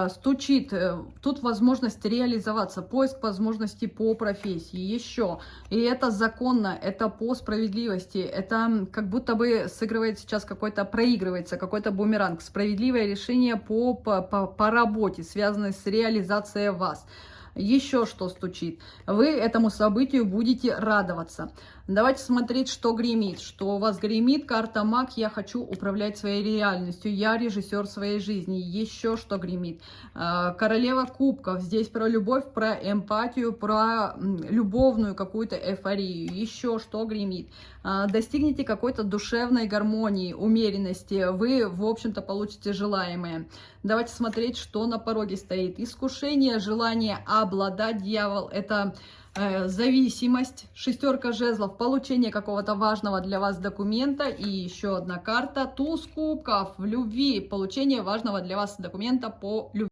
Стучит, тут возможность реализоваться, поиск возможностей по профессии, еще. И это законно, это по справедливости, это как будто бы сыгрывает сейчас какой-то, проигрывается какой-то бумеранг, справедливое решение по работе, связанное с реализацией вас. Еще что стучит. Вы этому событию будете радоваться. Давайте смотреть, что гремит. Что у вас гремит. Карта Маг. Я хочу управлять своей реальностью. Я режиссер своей жизни. Еще что гремит. Королева кубков. Здесь про любовь, про эмпатию, про любовную какую-то эйфорию. Еще что гремит. Достигните какой-то душевной гармонии, умеренности. Вы, в общем-то, получите желаемое. Давайте смотреть, что на пороге стоит. Искушение, желание обладать, дьявол. Это зависимость, шестерка жезлов, получение какого-то важного для вас документа. И еще одна карта, туз кубков, в любви, получение важного для вас документа по любви.